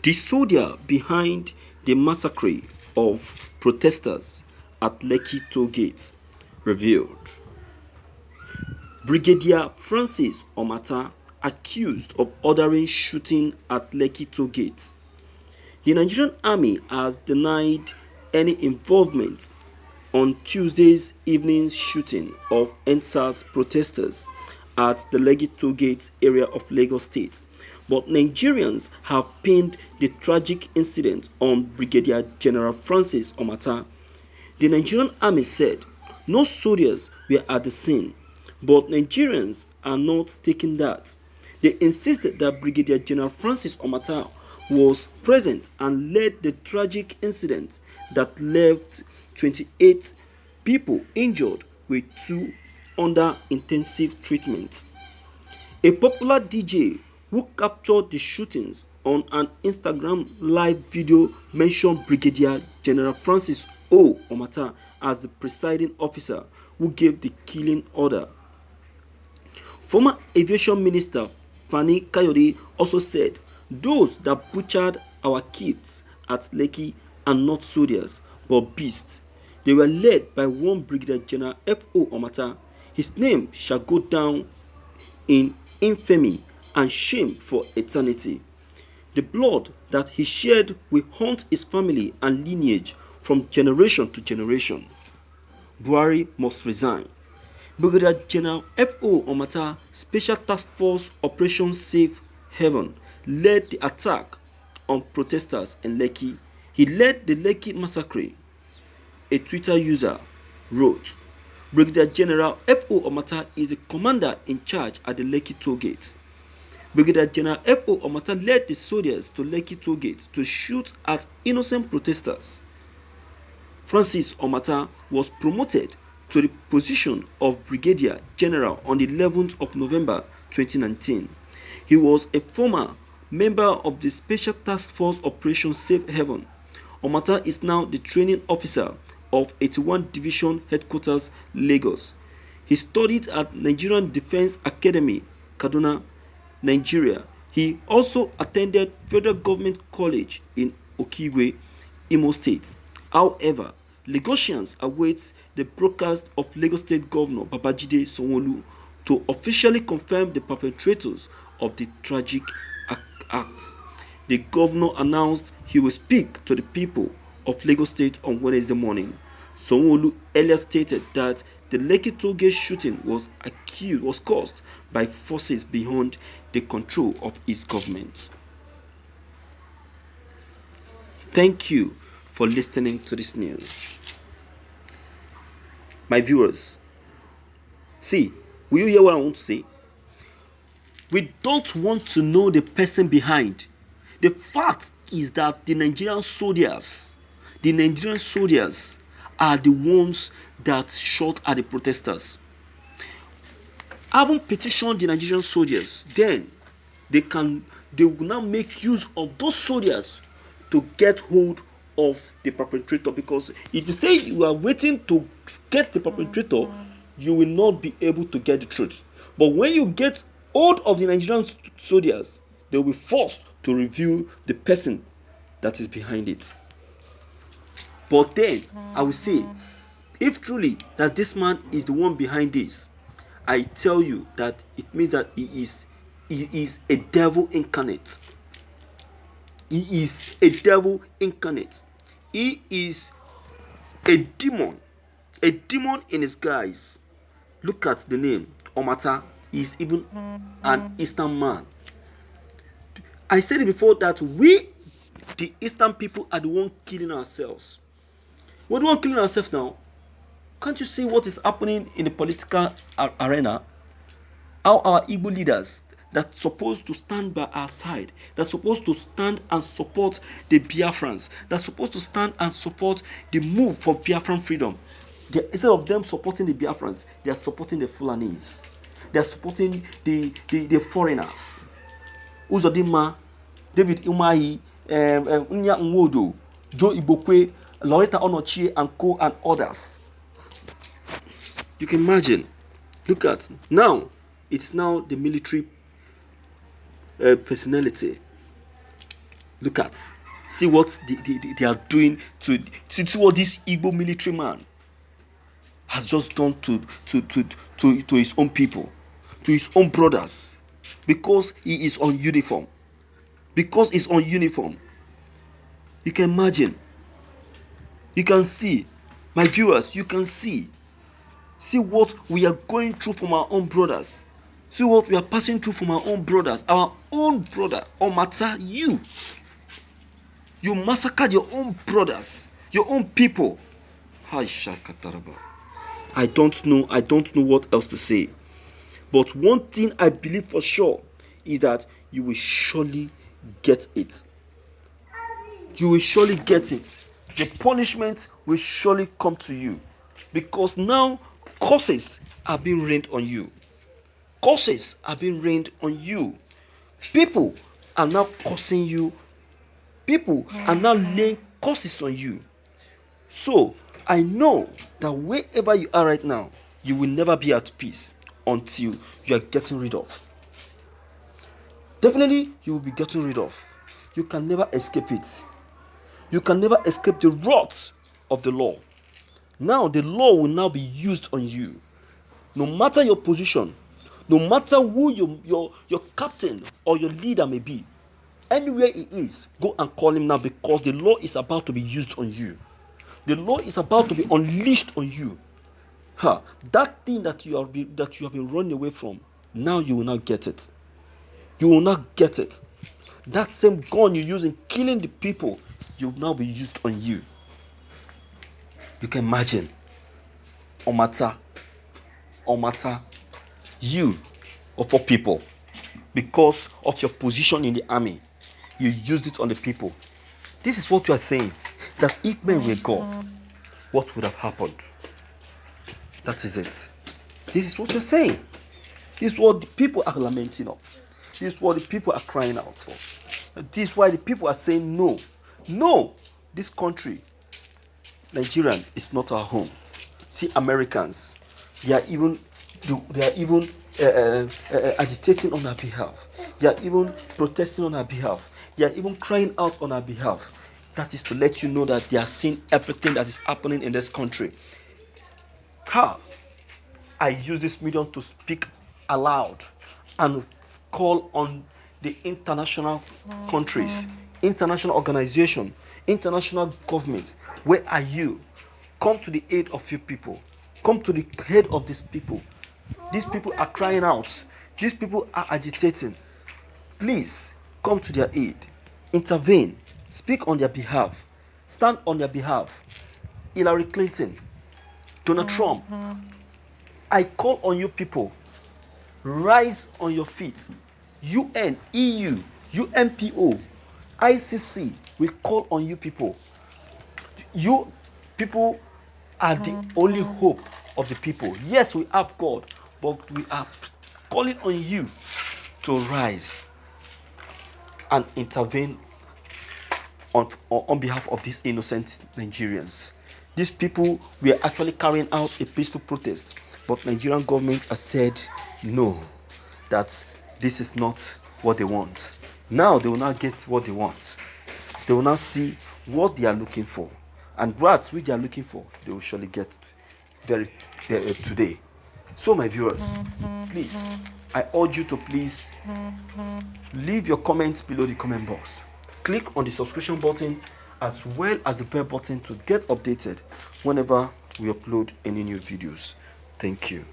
The soldier behind the massacre of protesters at Lekki toll gate revealed. Brigadier Francis Omata accused of ordering shooting at Lekki toll gate. The Nigerian army has denied any involvement on Tuesday's evening shooting of NSAS protesters at the Lekki toll gate area of Lagos State, but Nigerians have pinned the tragic incident on Brigadier General Francis Omata. The Nigerian army said no soldiers were at the scene, but Nigerians are not taking that. They insisted that Brigadier General Francis Omata was present and led the tragic incident that left 28 people injured with 2 under intensive treatment. A popular DJ who captured the shootings on an Instagram live video mentioned Brigadier General Francis O. Omata as the presiding officer who gave the killing order. Former Aviation Minister Fani Kayode also said those that butchered our kids at Lekki are not soldiers but beasts. They were led by one Brigadier General F.O. Omata. His name shall go down in infamy and shame for eternity. The blood that he shed will haunt his family and lineage from generation to generation. Buhari must resign. Brigadier General F.O. Omata, Special Task Force Operation Safe Haven, led the attack on protesters in Lekki. He led the Lekki massacre. A Twitter user wrote, Brigadier General F.O. Omata is the commander in charge at the Lekki toll gate. Brigadier General F.O. Omata led the soldiers to Lekki toll gate to shoot at innocent protesters. Francis Omata was promoted to the position of Brigadier General on the 11th of November 2019. He was a former member of the Special Task Force Operation Safe Haven. Omata is now the training officer of 81 Division Headquarters, Lagos. He studied at Nigerian Defence Academy, Kaduna, Nigeria. He also attended Federal Government College in Okigwe, Imo State. However, Lagosians await the broadcast of Lagos State Governor Babajide Sanwo-Olu to officially confirm the perpetrators of the tragic act. The governor announced he will speak to the people of Lagos State on Wednesday morning. Sanwo-Olu earlier stated that the Lekki toll gate shooting was caused by forces beyond the control of his government. Thank you for listening to this news. My viewers, see, will you hear what I want to say? We don't want to know the person behind. The fact is that the Nigerian soldiers are the ones that shot at the protesters. Having petitioned the Nigerian soldiers, then they will now make use of those soldiers to get hold of the perpetrator, because if you say you are waiting to get the perpetrator, you will not be able to get the truth. But when you get hold of the Nigerian soldiers, they will be forced to reveal the person that is behind it. But then I will say, if truly that this man is the one behind this, I tell you that it means that he is a devil incarnate. He is a devil incarnate. He is a demon in his guise. Look at the name. Omata is even an Eastern man. I said it before that we, the Eastern people, are the one killing ourselves. We're the one killing ourselves now. Can't you see what is happening in the political arena? How our Igbo leaders that's supposed to stand by our side, that's supposed to stand and support the Biafrans, that's supposed to stand and support the move for Biafran freedom, instead of them supporting the Biafrans, they are supporting the Fulanis. They are supporting the foreigners. Uzodinma, David Umahi, Nya Nwodo, Joe Ibokwe, Loretta Onochie and co and others. You can imagine. Look at now. It's now the military personality Look at, see what they are doing to what this Igbo military man has just done to his own people, to his own brothers, because he is on uniform. Because he's on uniform. You can imagine. You can see, my viewers, you can see what we are going through from our own brothers. See what we are passing through from our own brothers. Our own brother, Omata, you massacred your own brothers, your own people. I don't know what else to say. But one thing I believe for sure is that you will surely get it. You will surely get it. The punishment will surely come to you, because now curses are being rained on you. Curses are being rained on you. People are now cursing you. People are now laying curses on you. So I know that wherever you are right now, you will never be at peace until you are getting rid of. Definitely you will be getting rid of. You can never escape it. You can never escape the wrath of the law. Now the law will now be used on you. No matter your position, no matter who your captain or your leader may be, anywhere he is, go and call him now, because the law is about to be used on you. The law is about to be unleashed on you. That thing that you have been running away from, now you will not get it. You will not get it. That same gun you use in killing the people, you will now be used on you. You can imagine. Omata, you of all people, because of your position in the army, you used it on the people. This is what you are saying, that if men were God, what would have happened? That is it. This is what you're saying. This is what the people are lamenting of. This is what the people are crying out for. This is why the people are saying no. No, this country, Nigeria, is not our home. See, Americans, they are even agitating on our behalf. They are even protesting on our behalf. They are even crying out on our behalf. That is to let you know that they are seeing everything that is happening in this country. I use this medium to speak aloud and call on the international countries, international organization, international government. Where are you? Come to the aid of your people. Come to the head of these people. These people are crying out. These people are agitating. Please come to their aid. Intervene. Speak on their behalf. Stand on their behalf. Hillary Clinton, Donald Trump, I call on you people. Rise on your feet. UN, EU, UNPO, ICC, we call on you people. You people are the only hope of the people. Yes, we have God, but we are calling on you to rise and intervene on behalf of these innocent Nigerians. These people were actually carrying out a peaceful protest, but Nigerian government has said no, that this is not what they want. Now they will not get what they want. They will not see what they are looking for, and what which they are looking for, they will surely get today. So my viewers, please, I urge you to please leave your comments below the comment box. Click on the subscription button as well as the bell button to get updated whenever we upload any new videos. Thank you.